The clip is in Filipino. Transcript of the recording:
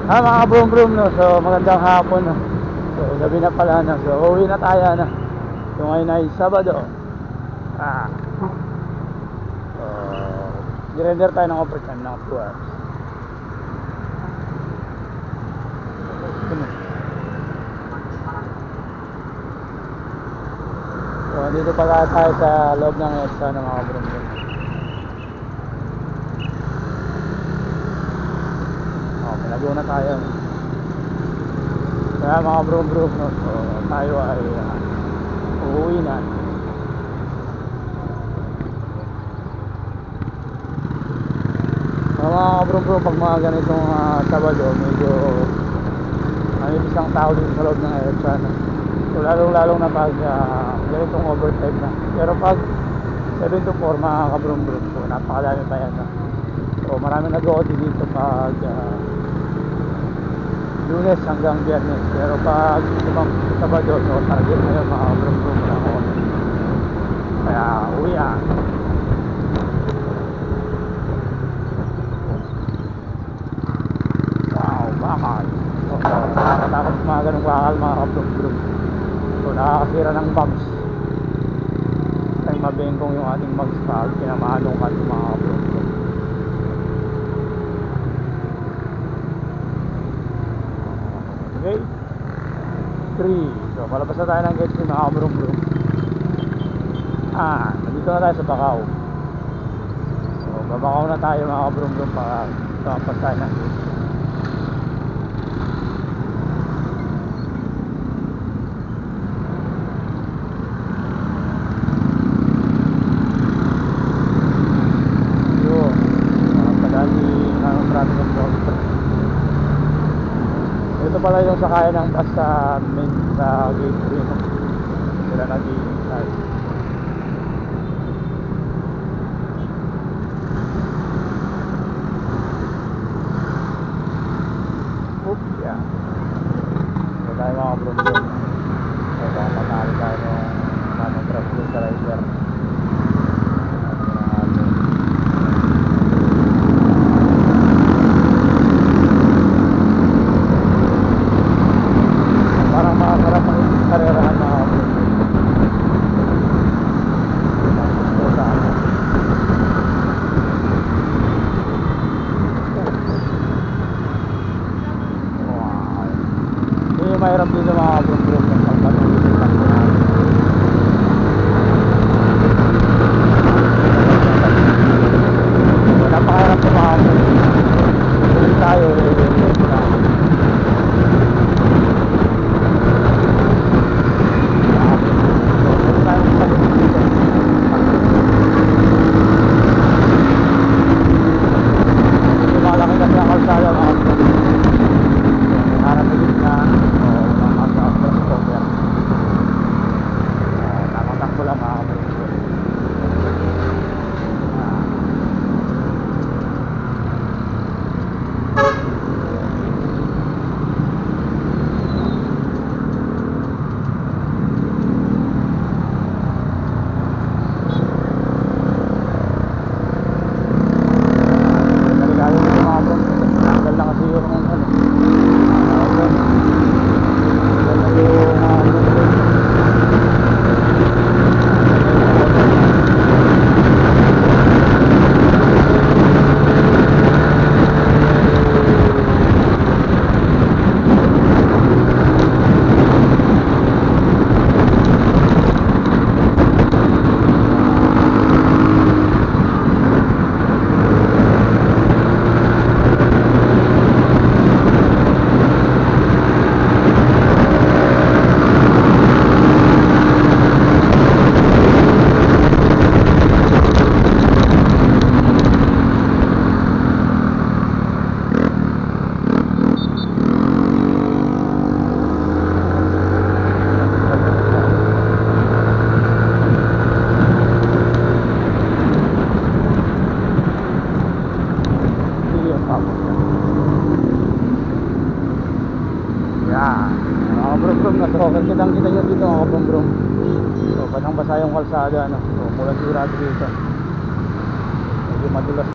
Mga brum brum, no. So magandang hapon, no. So gabi na pala, no. So uwi na tayo, no. So ngayon ay Sabado. So nirender tayo ng overtime ng 2 hours. So dito pala tayo sa loob ng EDSA, ng mga brum brum. Pinago na tayo. Kaya mga brum brum, no. So tayo ay uuwi na. So mga brum brum, pag mga ganitong Sabado, medyo may isang tao din sa loob ng EDSA, no. So lalong na pag ganitong overtime na. Pero pag 7 to 4 mga kabrum brum, so napakalami pa yan, no. So marami nag-OT dito pag Lunes hanggang Biyernes. Pero pag ibang Sabado, so target na yun mga brum brum na ako. Kaya uwi na. Wow, bakal. So nakakatakot mga ganong bakal mga kabrum brum. So nakakasira ng bugs. Ay mabengkong yung ating bugs pag pinamanong ka mga kabrum brum. Okay, 3. So palabas na tayo ng gates ni mga brum brum. Nandito na tayo sa Bacau. So babakaw na tayo mga brum brum para tapos tayo ng gates. Yun, padali ng traffic of water. Ito pala yung sakayan ng bus sa main, sa gate 3, no? Sila nag-iintay. Yeah. So tayo mga brum brum. So baka matali tayo ng traffic sa rider. Mahirap dito mga brum brum yung pagpatuloy ng takbo natin. Napakahirap sa mga brum brum. Tuloy tayo malaki kasi ang kalsada mga brum brum. Harap na gitna. Takbo lang mga kabrum brum. Delikado dito mga brum. Tanggal lang kasi yung mga brum brum na. So kitang kita nyo dito mga brum brum. So basang basa yung kalsada, no? So mula sigurado dito medyo madulas.